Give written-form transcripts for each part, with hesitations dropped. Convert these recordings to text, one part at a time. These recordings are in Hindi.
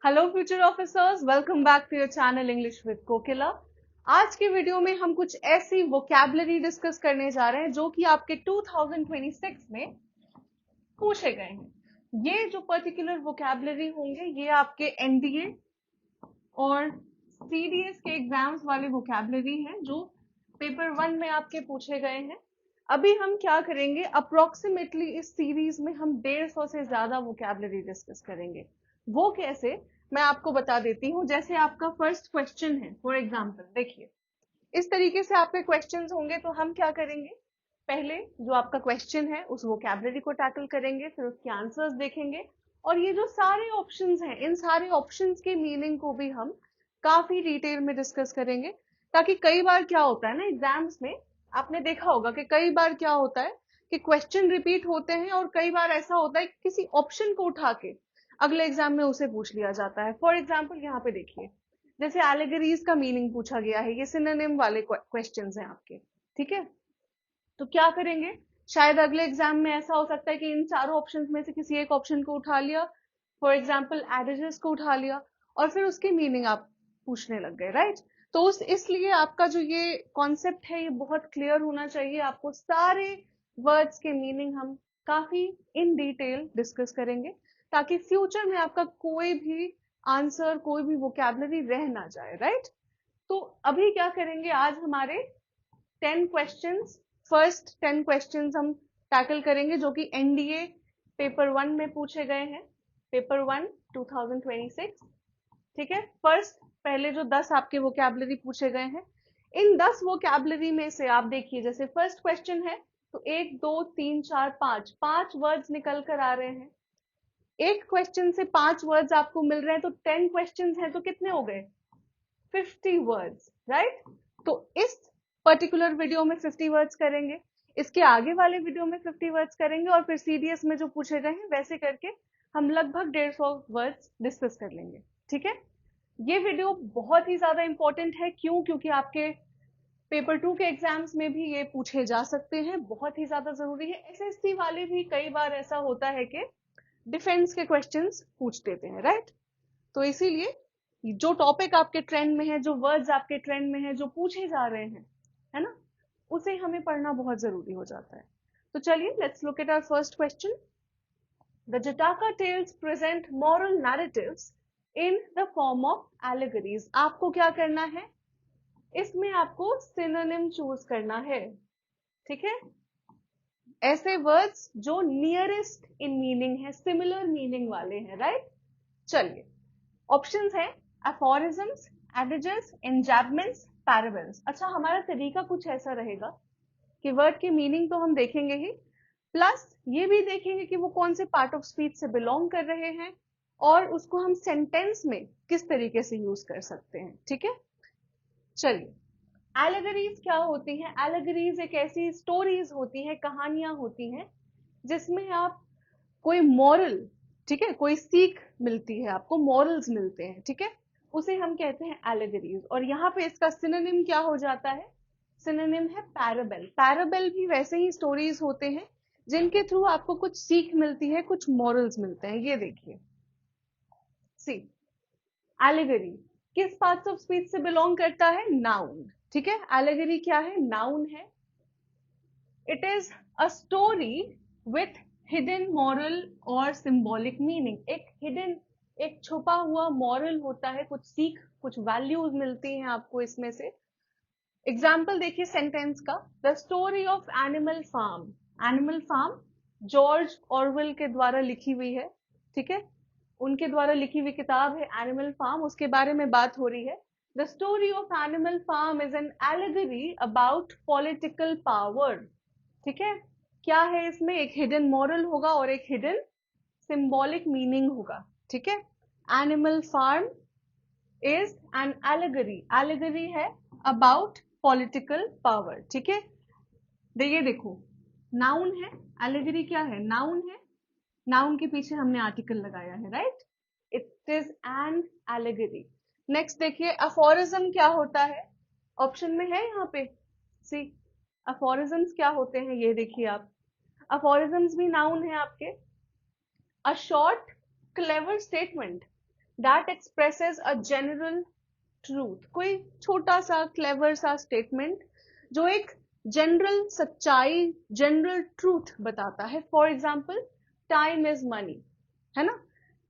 Hello future officers, welcome back to your channel English with Kokila. आज की वीडियो में हम कुछ ऐसी वोकैबुलरी डिस्कस करने जा रहे हैं जो कि आपके 2026 में पूछे गए हैं। ये जो पर्टिकुलर वोकैबुलरी होंगे ये आपके एनडीए और सीडीएस के एग्जाम्स वाले वोकैबुलरी हैं जो पेपर 1 में आपके पूछे गए हैं। अभी हम क्या करेंगे, अप्रोक्सीमेटली इस सीरीज में हम 150 से ज्यादा वोकैबुलरी डिस्कस करेंगे। वो कैसे, मैं आपको बता देती हूँ। जैसे आपका फर्स्ट क्वेश्चन है, फॉर एग्जाम्पल देखिए, इस तरीके से आपके क्वेश्चंस होंगे। तो हम क्या करेंगे, पहले जो आपका क्वेश्चन है उस वोकैबुलरी को टैकल करेंगे, फिर उसके आंसर्स देखेंगे, और ये जो सारे ऑप्शंस हैं इन सारे ऑप्शंस के मीनिंग को भी हम काफी डिटेल में डिस्कस करेंगे। ताकि कई बार क्या होता है ना एग्जाम्स में, आपने देखा होगा कि कई बार क्या होता है कि क्वेश्चन रिपीट होते हैं, और कई बार ऐसा होता है कि किसी ऑप्शन को उठा के अगले एग्जाम में उसे पूछ लिया जाता है। फॉर एग्जाम्पल यहाँ पे देखिए, जैसे एलेगरीज का मीनिंग पूछा गया है, ये सिनोनिम वाले क्वेश्चंस हैं आपके, ठीक है। तो क्या करेंगे, शायद अगले एग्जाम में ऐसा हो सकता है कि इन चारों ऑप्शंस में से किसी एक ऑप्शन को उठा लिया, फॉर एग्जांपल एडेजेस को उठा लिया, और फिर उसकी मीनिंग आप पूछने लग गए, राइट। तो उस इसलिए आपका जो ये कॉन्सेप्ट है ये बहुत क्लियर होना चाहिए। आपको सारे वर्ड्स के मीनिंग हम काफी इन डिटेल डिस्कस करेंगे, ताकि फ्यूचर में आपका कोई भी आंसर, कोई भी वोकैबुलरी रह ना जाए, राइट। तो अभी क्या करेंगे, आज हमारे 10 क्वेश्चंस, फर्स्ट 10 क्वेश्चंस हम टैकल करेंगे जो कि एनडीए पेपर 1 में पूछे गए हैं, पेपर 1 2026, ठीक है। फर्स्ट पहले जो 10 आपके वोकैबुलरी पूछे गए हैं, इन 10 वोकैबुलरी में से आप देखिए, जैसे फर्स्ट क्वेश्चन है तो 1 2 3 4 5 5 वर्ड्स निकल कर आ रहे हैं। एक क्वेश्चन से 5 वर्ड्स आपको मिल रहे हैं, तो 10 क्वेश्चंस हैं तो कितने हो गए, 50 वर्ड्स, राइट। तो इस पर्टिकुलर वीडियो में 50 वर्ड्स करेंगे, इसके आगे वाले वीडियो में 50 वर्ड्स करेंगे, और फिर सीडीएस में जो पूछे गए हैं वैसे करके हम लगभग 150 वर्ड्स डिस्कस कर लेंगे, ठीक है। ये वीडियो बहुत ही ज्यादा इंपॉर्टेंट है, क्यों, क्योंकि आपके पेपर 2 के एग्जाम्स में भी ये पूछे जा सकते हैं, बहुत ही ज्यादा जरूरी है। एसएससी वाले भी कई बार ऐसा होता है कि डिफेंस के क्वेश्चंस पूछ देते हैं, राइट। तो इसीलिए जो टॉपिक आपके ट्रेंड में है, जो वर्ड्स आपके ट्रेंड में है, जो पूछे जा रहे हैं, है ना, उसे हमें पढ़ना बहुत जरूरी हो जाता है। तो चलिए, let's look at our first question. The Jataka tales present moral narratives in the form of allegories. आपको क्या करना है, इसमें आपको सिनोनिम चूज करना है, ठीक है। ऐसे वर्ड्स जो नियरेस्ट इन मीनिंग है, सिमिलर मीनिंग वाले हैं, राइट। चलिए, ऑप्शंस है एफोरिज्म्स, एडेजेस, एन्जैबमेंट्स, पैराबल्स। अच्छा, हमारा तरीका कुछ ऐसा रहेगा कि वर्ड की मीनिंग तो हम देखेंगे ही, प्लस ये भी देखेंगे कि वो कौन से पार्ट ऑफ स्पीच से बिलोंग कर रहे हैं, और उसको हम सेंटेंस में किस तरीके से यूज कर सकते हैं, ठीक है। चलिए, एलेगरीज क्या होती हैं, एलेगरीज एक ऐसी स्टोरीज होती हैं, कहानियां होती हैं जिसमें आप कोई मॉरल, ठीक है, कोई सीख मिलती है, आपको मॉरल्स मिलते हैं, ठीक है, उसे हम कहते हैं एलेगरीज। और यहाँ पे इसका सिनोनिम क्या हो जाता है, सिनोनिम है पैराबल। पैराबल भी वैसे ही स्टोरीज होते हैं जिनके थ्रू आपको कुछ सीख मिलती है, कुछ मॉरल्स मिलते हैं। ये देखिए, सी, एलेगरी किस पार्ट्स ऑफ स्पीच से बिलोंग करता है, नाउन, ठीक है। एलेगरी क्या है, नाउन है। It is a story with hidden moral और सिंबॉलिक मीनिंग। एक हिडन, एक छुपा हुआ मॉरल होता है, कुछ सीख, कुछ वैल्यूज मिलती हैं आपको इसमें से। एग्जाम्पल देखिए सेंटेंस का, the story of Animal Farm. Animal Farm George Orwell के द्वारा लिखी हुई है, ठीक है, उनके द्वारा लिखी हुई किताब है एनिमल फार्म, उसके बारे में बात हो रही है। The story of Animal Farm is an allegory about political power, ठीक है। क्या है इसमें, एक हिडन मॉरल होगा और एक हिडन सिंबॉलिक मीनिंग होगा, ठीक है। Animal Farm is an allegory, allegory है अबाउट पॉलिटिकल पावर, ठीक है। ये देखो, नाउन है, एलेगरी क्या है, नाउन है, नाउन के पीछे हमने आर्टिकल लगाया है, right. It is an allegory. Next देखिए, अफोरिज्म क्या होता है, ऑप्शन में है यहाँ पे, सी, अफोरिज्म्स क्या होते हैं, ये देखिए आप, अफोरिज्म्स भी नाउन है आपके। A short clever statement, that expresses a general truth, कोई छोटा सा क्लेवर सा स्टेटमेंट जो एक जनरल सच्चाई, जनरल ट्रूथ बताता है। For example, time is money, है ना,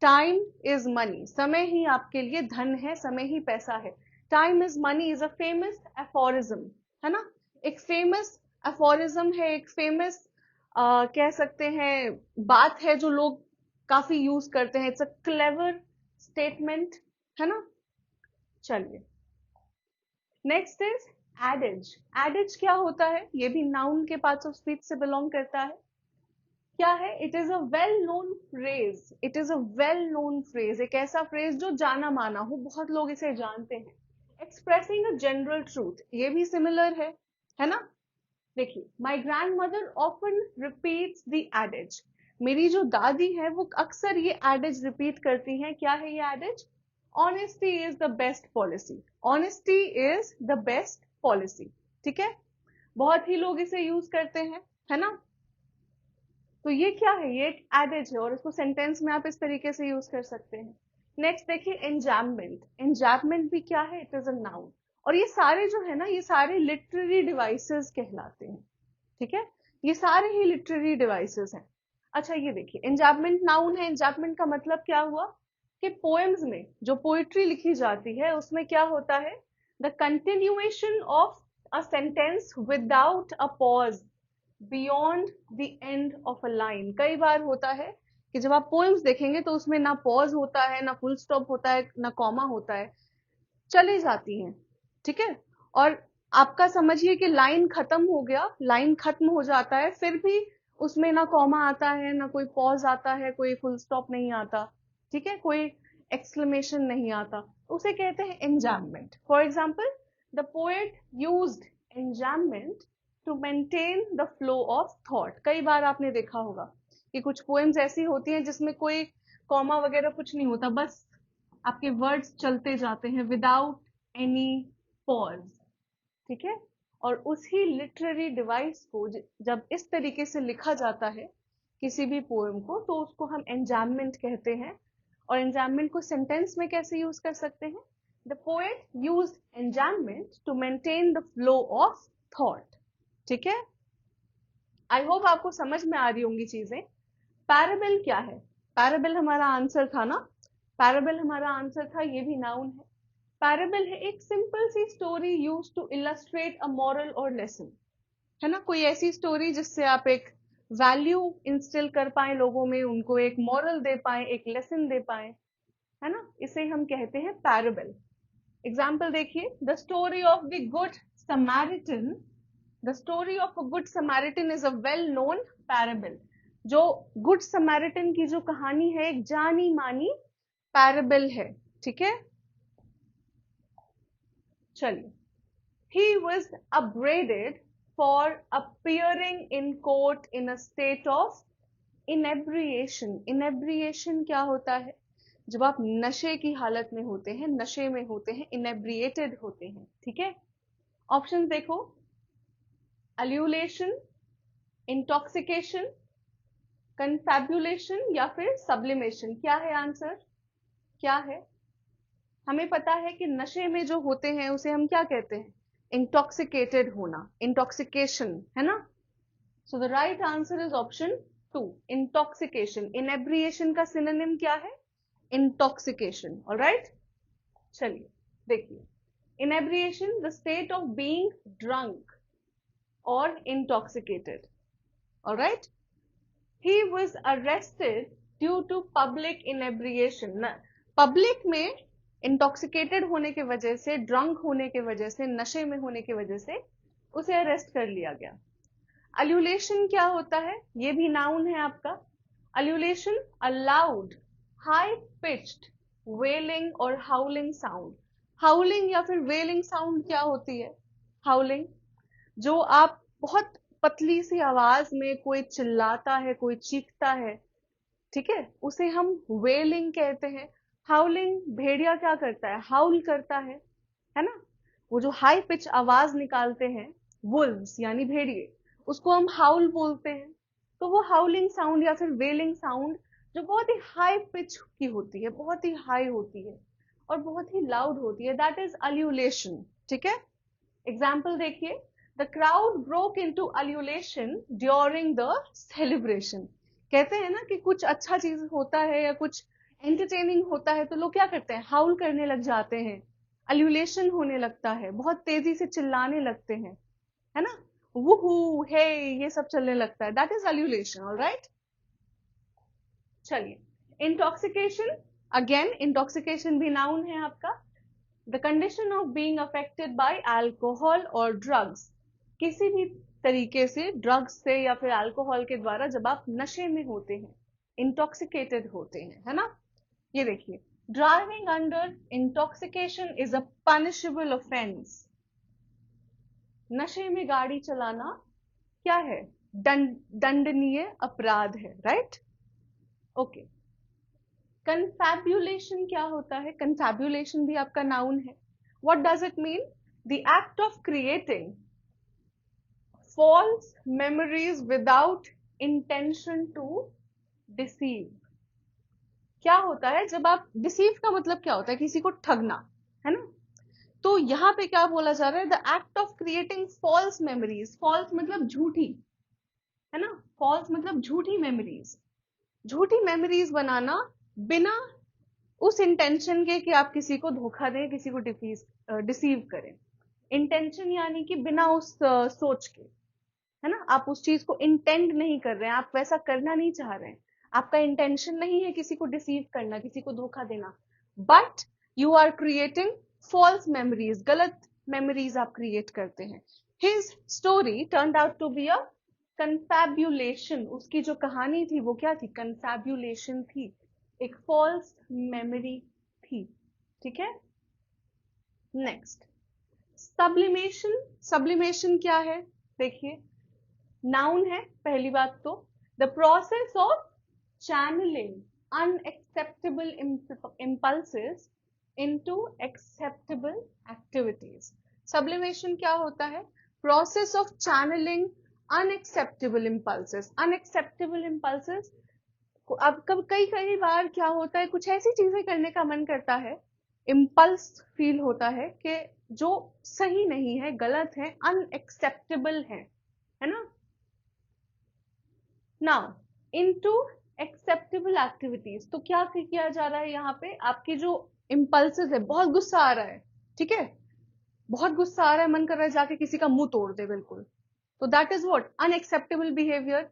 टाइम इज मनी, समय ही आपके लिए धन है, समय ही पैसा है। Time is money is a famous aphorism, है ना, एक फेमस एफोरिज्म है, एक फेमस कह सकते हैं बात है जो लोग काफी यूज करते हैं। इट्स अ क्लेवर स्टेटमेंट, है ना। चलिए, नेक्स्ट इज एडेज। एडेज क्या होता है? ये भी नाउन के पार्ट्स ऑफ स्पीच से बिलोंग करता है। क्या है? It is a well known phrase, it is a well known phrase, एक ऐसा फ्रेज जो जाना माना हो, बहुत लोग इसे जानते हैं। एक्सप्रेसिंग अ जनरल ट्रूथ, ये भी सिमिलर है ना। देखिए, my grandmother often repeats the adages, मेरी जो दादी है वो अक्सर ये एडेज रिपीट करती हैं। क्या है ये adages? Honesty is the best policy, honesty is the best policy, ठीक है। बहुत ही लोग इसे यूज करते हैं, है ना। तो ये क्या है? ये एक एडेज है और इसको सेंटेंस में आप इस तरीके से यूज कर सकते हैं। नेक्स्ट देखिए, एंजैम्पमेंट। एंजैम्पमेंट भी क्या है? It is a noun. और ये सारे जो है ना, ये सारे लिटरेरी डिवाइसेस कहलाते हैं, ठीक है। ये सारे ही लिटरेरी डिवाइसेस हैं। अच्छा, ये देखिए, एंजैम्पमेंट नाउन है। एंजैम्पमेंट का मतलब क्या हुआ कि पोएम्स में जो पोइट्री लिखी जाती है उसमें क्या होता है? The continuation of a sentence without a pause beyond the end of a line. कई बार होता है कि जब आप पोएम्स देखेंगे तो उसमें ना पॉज होता है, ना फुल स्टॉप होता है, ना कॉमा होता है, चली जाती हैं, ठीक है। और आपका समझिए कि लाइन खत्म हो गया, लाइन खत्म हो जाता है, फिर भी उसमें ना कॉमा आता है, ना कोई पॉज आता है, कोई फुल स्टॉप नहीं आता, ठीक है, कोई एक्सक्लेमेशन नहीं आता, उसे कहते हैं enjambment. For example, the poet used enjambment to maintain the flow of thought. कई बार आपने देखा होगा कि कुछ पोएम्स ऐसी होती हैं जिसमें कोई कॉमा वगैरह कुछ नहीं होता, बस आपके वर्ड्स चलते जाते हैं विदाउट एनी पॉज, ठीक है। और उसी लिटरेरी डिवाइस को जब इस तरीके से लिखा जाता है किसी भी पोएम को, तो उसको हम एंजैम्पमेंट कहते हैं। और एंजैम्पमेंट को सेंटेंस में कैसे यूज कर सकते हैं? The poet used enjambment to maintain the flow of thought, ठीक है। आई होप आपको समझ में आ रही होंगी चीजें। पैराबल क्या है? पैराबल हमारा आंसर था ना, पैराबल हमारा आंसर था, ये भी नाउन है। पैराबल है एक सिंपल सी story used to illustrate a moral और लेसन, है ना, कोई ऐसी स्टोरी जिससे आप एक वैल्यू इंस्टिल कर पाए लोगों में, उनको एक मॉरल दे पाए, एक लेसन दे पाए, है ना, इसे हम कहते हैं पैराबल। एग्जाम्पल देखिए, the story of the good Samaritan, the story of a good Samaritan is a well known parable. जो गुड समैरिटन की जो कहानी है, एक जानी मानी पैराबल है, ठीक है। चलिए, he was upbraided for appearing in court in a state of inebriation। inebriation क्या होता है? जब आप नशे की हालत में होते हैं, नशे में होते हैं, inebriated होते हैं, ठीक है। ऑप्शन देखो, अल्यूलेशन, इंटॉक्सिकेशन, कन्फैबुलेशन या फिर सब्लिमेशन। क्या है आंसर? क्या है? हमें पता है कि नशे में जो होते हैं उसे हम क्या कहते हैं? इंटॉक्सिकेटेड होना, इंटॉक्सिकेशन, है ना। So the right answer is option 2, intoxication. Inebriation का सिनोनिम क्या है? Intoxication, alright. चलिए देखिए, inebriation the state of being drunk और intoxicated, alright. He was arrested due to public inebriation. Public में इंटॉक्सिकेटेड होने की वजह से, ड्रंक होने की वजह से, नशे में होने की वजह से उसे अरेस्ट कर लिया गया। अल्यूलेशन क्या होता है? ये भी नाउन है आपका। अल्यूलेशन, अ लाउड हाई पिच्ड वेलिंग और हाउलिंग साउंड। हाउलिंग या फिर वेलिंग साउंड क्या होती है? हाउलिंग, जो आप बहुत पतली सी आवाज में कोई चिल्लाता है, कोई चीखता है, ठीक है, उसे हम वेलिंग कहते हैं। हाउलिंग, भेड़िया क्या करता है? हाउल करता है ना। वो जो हाई पिच आवाज निकालते हैं, वुल्व्स यानी भेड़िए, उसको हम हाउल बोलते हैं। तो वो हाउलिंग साउंड या फिर वेलिंग साउंड जो बहुत ही हाई पिच की होती है, बहुत ही हाई होती है और बहुत ही लाउड होती है, दैट इज अल्यूलेशन। ठीक है, एग्जाम्पल देखिए, the crowd broke into ululation during the celebration. कहते हैं ना कि कुछ अच्छा चीज होता है या कुछ एंटरटेनिंग होता है तो लोग क्या करते हैं, हाउल करने लग जाते हैं, अल्यूलेशन होने लगता है, बहुत तेजी से चिल्लाने लगते हैं, है ना, वुहू हे, ये सब चलने लगता है, दैट इज अल्यूलेशन। ऑलराइट, चलिए इंटॉक्सिकेशन, अगेन इंटॉक्सिकेशन भी नाउन है आपका। The condition of being affected by alcohol और ड्रग्स, किसी भी तरीके से ड्रग्स से या फिर अल्कोहल के द्वारा जब आप नशे में होते हैं, इंटॉक्सिकेटेड होते हैं, है ना। ये देखिए, driving under intoxication is a punishable offence. नशे में गाड़ी चलाना क्या है, दंडनीय अपराध है, राइट। ओके, कंफैब्युलेशन क्या होता है, कंफैब्युलेशन भी आपका नाउन है। What does it mean, the act of creating false memories without intention to deceive. क्या होता है जब आप, डिसीव का मतलब क्या होता है, किसी को ठगना, है ना। तो यहाँ पे क्या बोला जा रहा है, the act of creating false memories, false मतलब झूठी, है ना, फॉल्स मतलब झूठी मेमोरीज, झूठी मेमोरीज बनाना बिना उस इंटेंशन के कि आप किसी को धोखा दें, किसी को डिसीव करें। इंटेंशन यानी कि बिना उस सोच के, है ना, आप उस चीज को इंटेंड नहीं कर रहे हैं, आप वैसा करना नहीं चाह रहे हैं, आपका इंटेंशन नहीं है किसी को डिसीव करना, किसी को धोखा देना, but you are creating false memories, गलत मेमोरीज आप क्रिएट करते हैं। His story turned out to be a confabulation, उसकी जो कहानी थी वो क्या थी, कंफैब्युलेशन थी, एक फॉल्स मेमोरी थी। ठीक है, नेक्स्ट सब्लिमेशन। सब्लिमेशन क्या है, देखिए नाउन है पहली बात तो, the process of channelling unacceptable impulses into acceptable activities. Sublimation क्या होता है, process of channelling unacceptable impulses. Unacceptable impulses, अब कब कई कई बार क्या होता है, कुछ ऐसी चीजें करने का मन करता है, इम्पल्स फील होता है कि जो सही नहीं है, गलत है, अनएक्सेप्टेबल है ना। नाउ इनटू एक्सेप्टेबल एक्टिविटीज, तो क्या किया जा रहा है यहाँ पे, आपके जो इम्पल्सेस है, बहुत गुस्सा आ रहा है, ठीक है, बहुत गुस्सा आ रहा है, मन कर रहा है जाके किसी का मुंह तोड़ दे बिल्कुल, तो that is what, unacceptable behaviour,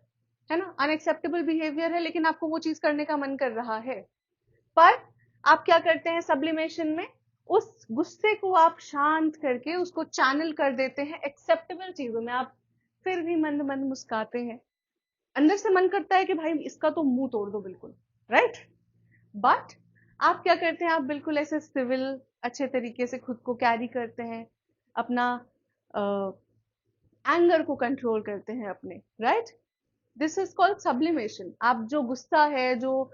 है ना, अनएक्सेप्टेबल बिहेवियर है, लेकिन आपको वो चीज करने का मन कर रहा है, पर आप क्या करते हैं सब्लिमेशन में, उस गुस्से को आप शांत करके उसको चैनल कर देते हैं एक्सेप्टेबल चीजों में, आप फिर भी मंद मंद मुस्काते हैं, अंदर से मन करता है कि भाई इसका तो मुंह तोड़ दो बिल्कुल, राइट, बट आप क्या करते हैं, आप बिल्कुल ऐसे सिविल अच्छे तरीके से खुद को कैरी करते हैं, अपना एंगर को कंट्रोल करते हैं अपने, right, this is called sublimation. आप जो गुस्सा है, जो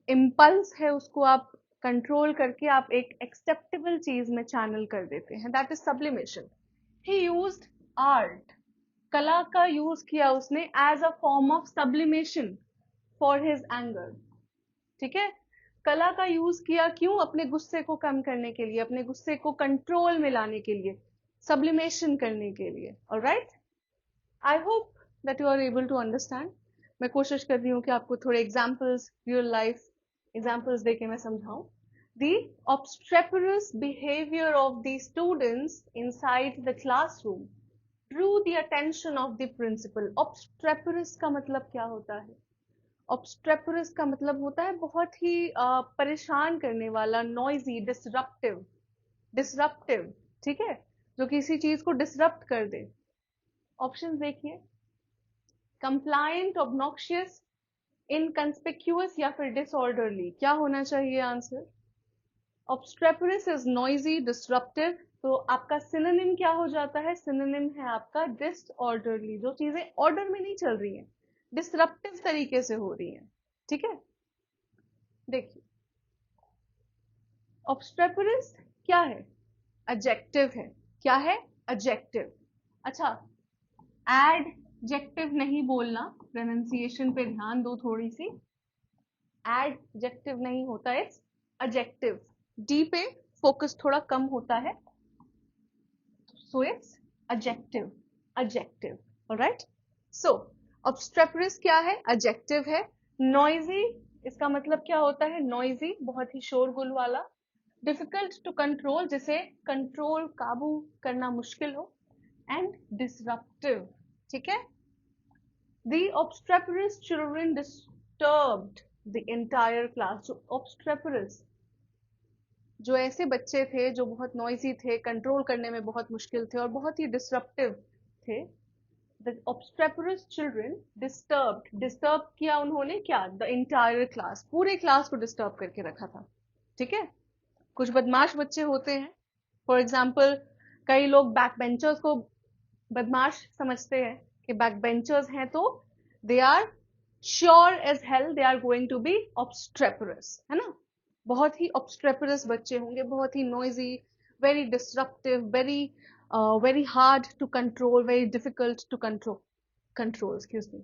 इम्पल्स है, उसको आप कंट्रोल करके आप एक एक्सेप्टेबल चीज में चैनल कर देते हैं, that is sublimation. He used art, कला का यूज किया उसने as a form of sublimation for his anger. ठीक है, कला का यूज किया क्यों, अपने गुस्से को कम करने के लिए, अपने गुस्से को कंट्रोल में लाने के लिए, सब्लिमेशन करने के लिए। Alright, I hope that you are able to understand. मैं कोशिश कर रही हूँ कि आपको थोड़े एग्जाम्पल्स, रियल लाइफ एग्जाम्पल्स देके मैं समझाऊं। The obstreperous behavior of the students inside the classroom drew the attention of the principal। obstreperous का मतलब क्या होता है, obstreperous का मतलब होता है बहुत ही परेशान करने वाला, नॉइजी, डिसरप्टिव, डिसरप्टिव, ठीक है, जो किसी चीज को डिसरप्ट कर दे। ऑप्शंस देखिए, कंप्लायंट, ऑब्नॉक्शियस, इनकंस्पिक्यूअस या फिर डिसऑर्डरली, क्या होना चाहिए answer, obstreperous is noisy, disruptive, तो आपका सिनोनिम क्या हो जाता है, सिनोनिम है आपका डिसऑर्डरली, जो चीजें ऑर्डर में नहीं चल रही हैं, डिसरप्टिव तरीके से हो रही हैं। ठीक है, देखिए obstreperous क्या है, एडजेक्टिव है, क्या है, एडजेक्टिव। अच्छा, एडजेक्टिव नहीं बोलना, प्रोनाउंसिएशन पे ध्यान दो थोड़ी सी, एडजेक्टिव नहीं होता, इट्स एडजेक्टिव। डी पे फोकस थोड़ा कम होता है, so it's adjective, adjective. Alright, so obstreperous क्या है? एडजेक्टिव है। नॉइजी, इसका मतलब क्या होता है? नॉइजी, बहुत ही शोरगुल वाला। डिफिकल्ट टू कंट्रोल, जिसे कंट्रोल, काबू करना मुश्किल हो। एंड डिसरप्टिव, ठीक है। The obstreperous children disturbed the entire class. जो obstreperous, जो ऐसे बच्चे थे जो बहुत नॉइजी थे, कंट्रोल करने में बहुत मुश्किल थे और बहुत ही डिसरप्टिव थे, the obstreperous children disturbed, disturb किया उन्होंने क्या? the entire class, पूरे क्लास को डिस्टर्ब करके रखा था, ठीक है। कुछ बदमाश बच्चे होते हैं, फॉर एग्जाम्पल कई लोग बैक बेंचर्स को बदमाश समझते हैं कि बैक बेंचर्स हैं तो they are sure as hell they are going to be obstreperous, है ना। बहुत ही ऑब्स्ट्रेपरस बच्चे होंगे, बहुत ही noisy, very disruptive, very hard to control, very difficult to control, excuse me.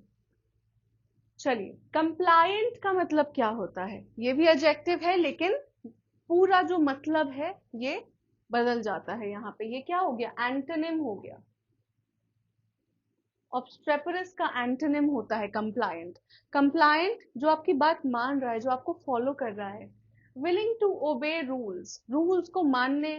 चलिए, कंप्लायंट का मतलब क्या होता है? ये भी एडजेक्टिव है, लेकिन पूरा जो मतलब है ये बदल जाता है यहाँ पे। ये क्या हो गया? एंटोनिम हो गया। ऑब्स्ट्रेपरस का एंटोनिम होता है कंप्लायंट। कंप्लायंट जो आपकी बात मान रहा है, जो आपको फॉलो कर रहा है। Willing to obey rules, rules को मानने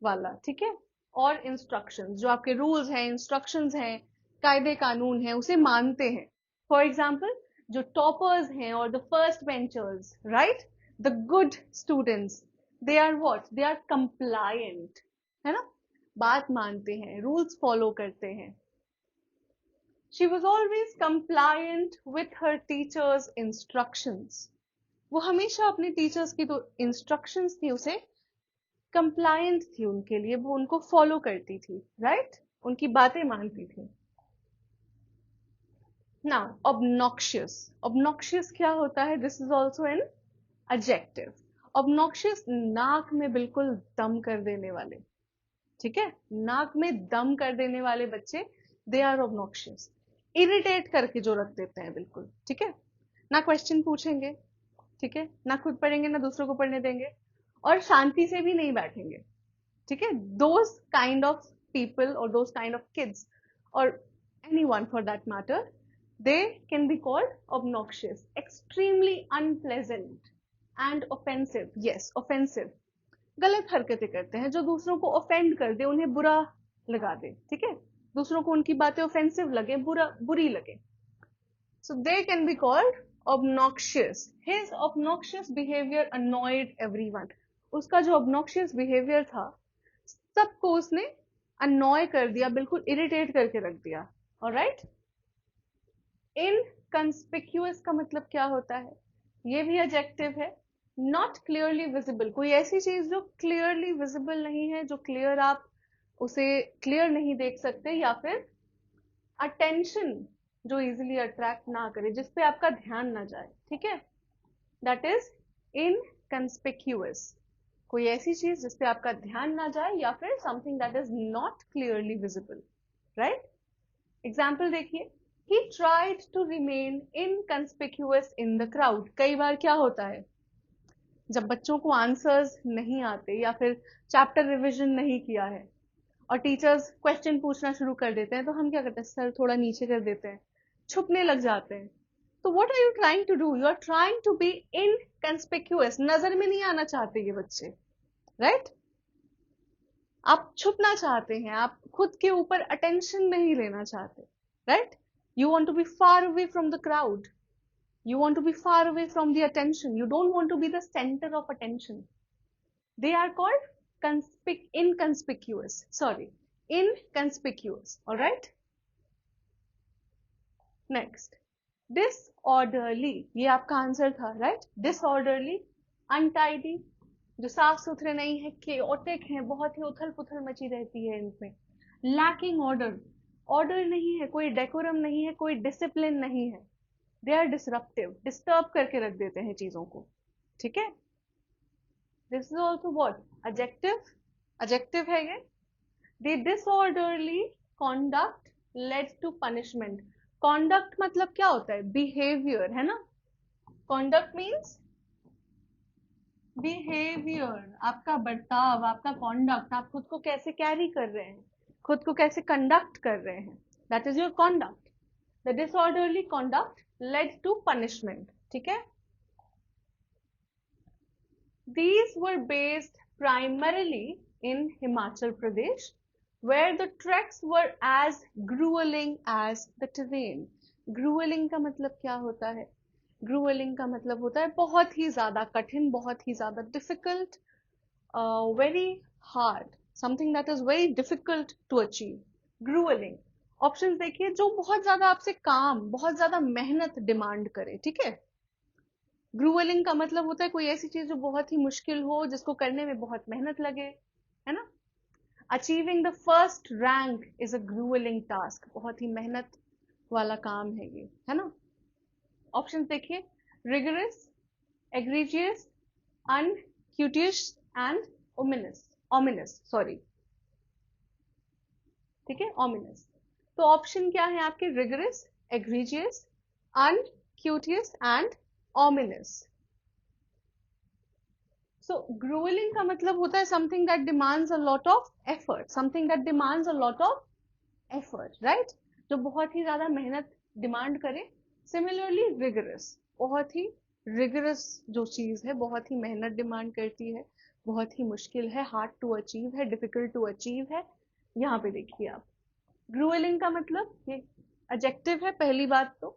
वाला, ठीक है। और इंस्ट्रक्शंस, जो आपके रूल्स हैं, इंस्ट्रक्शंस हैं, कायदे कानून हैं, उसे मानते हैं। फॉर एग्जाम्पल, जो टॉपर्स हैं और the first benchers, right, the good students, they are what? They are compliant, है ना। बात मानते हैं, रूल्स फॉलो करते हैं। She was always compliant with her teacher's instructions. वो हमेशा अपने टीचर्स की जो इंस्ट्रक्शंस थी उसे कंप्लायंट थी उनके लिए, वो उनको फॉलो करती थी, राइट, उनकी बातें मानती थी। नाउ obnoxious, obnoxious क्या होता है? This is also an adjective. obnoxious, नाक में बिल्कुल दम कर देने वाले, ठीक है। नाक में दम कर देने वाले बच्चे, दे आर obnoxious। इरिटेट करके जो रख देते हैं बिल्कुल, ठीक है। ना क्वेश्चन पूछेंगे, ठीक है, ना खुद पढ़ेंगे ना दूसरों को पढ़ने देंगे, और शांति से भी नहीं बैठेंगे, ठीक है। दोज काइंड ऑफ पीपल और दोज काइंड ऑफ किड्स और anyone for that matter, they can be called obnoxious, extremely unpleasant and offensive. yes, offensive, गलत हरकतें करते हैं जो दूसरों को ऑफेंड कर दे, उन्हें बुरा लगा दे, ठीक है। दूसरों को उनकी बातें ऑफेंसिव लगे, बुरी लगे, so they can be called obnoxious. His obnoxious behavior annoyed everyone. उसका जो obnoxious behavior था, सबको उसने annoy कर दिया, बिल्कुल irritate करके रख दिया। alright, inconspicuous का मतलब क्या होता है? ये भी adjective है। not clearly visible, कोई ऐसी चीज जो clearly visible नहीं है, जो clear आप उसे clear नहीं देख सकते, या फिर attention जो इजिली अट्रैक्ट ना करे, जिसपे आपका ध्यान ना जाए, ठीक है। दैट इज इनकंस्पिक्यूअस, कोई ऐसी चीज जिसपे आपका ध्यान ना जाए, या फिर something that is not clearly visible, right. Example देखिए, he tried to remain inconspicuous in the crowd. कई बार क्या होता है, जब बच्चों को आंसर्स नहीं आते या फिर चैप्टर रिविजन नहीं किया है और टीचर्स क्वेश्चन पूछना शुरू कर देते हैं, तो हम क्या करते हैं? सर थोड़ा नीचे कर देते हैं, छुपने लग जाते हैं। तो what are you trying to do? You are trying to be inconspicuous, नजर में नहीं आना चाहते ये बच्चे, राइट। आप छुपना चाहते हैं, आप खुद के ऊपर अटेंशन नहीं लेना चाहते, right. You want to be far away from the crowd, you want to be far away from the attention, you don't want to be the centre of attention. They are called inconspicuous, sorry, inconspicuous. All right, next, disorderly, ये आपका आंसर था, राइट। disorderly, untidy, जो साफ सुथरे नहीं है, chaotic है, बहुत ही उथल पुथल मची रहती है इनमें। lacking order, ऑर्डर नहीं है, कोई डेकोरम नहीं है, कोई डिसिप्लिन नहीं है। दे आर डिसरप्टिव, डिस्टर्ब करके रख देते हैं चीजों को, ठीक है। This is also what? adjective, adjective है ये। The disorderly conduct led to punishment. Conduct मतलब क्या होता है? Behavior, है ना। Conduct means बिहेवियर, आपका बर्ताव, आपका कॉन्डक्ट, आप खुद को कैसे कैरी कर रहे हैं, खुद को कैसे कंडक्ट कर रहे हैं, that is your conduct. The disorderly conduct led to punishment. ठीक है. These were based primarily in Himachal Pradesh, where the treks were as grueling as the terrain. Grueling का मतलब क्या होता है? Grueling का मतलब होता है बहुत ही ज्यादा कठिन, बहुत ही ज्यादा difficult, very hard, something that is very difficult to achieve. Grueling. Options देखिए, जो बहुत ज्यादा आपसे काम, बहुत ज्यादा मेहनत डिमांड करे. ठीक है. ग्रूवलिंग का मतलब होता है कोई ऐसी चीज जो बहुत ही मुश्किल हो, जिसको करने में बहुत मेहनत लगे, है ना. Achieving the first rank is a grueling task. बहुत ही मेहनत वाला काम है ये, है ना. ऑप्शंस देखिए, rigorous, egregious, unctuous and ominous. Ominous, sorry. ठीक है, ऑमिनस. तो ऑप्शन क्या है आपके? Rigorous, egregious, unctuous and ominous. So grueling का मतलब होता है something that demands a lot of effort, something that demands a lot of effort, right? जो बहुत ही ज्यादा मेहनत डिमांड करे. Similarly rigorous, बहुत ही rigorous जो चीज है, बहुत ही मेहनत डिमांड करती है, बहुत ही मुश्किल है, hard to achieve है, difficult to achieve है. यहाँ पे देखिए आप, grueling का मतलब ये adjective है पहली बात तो.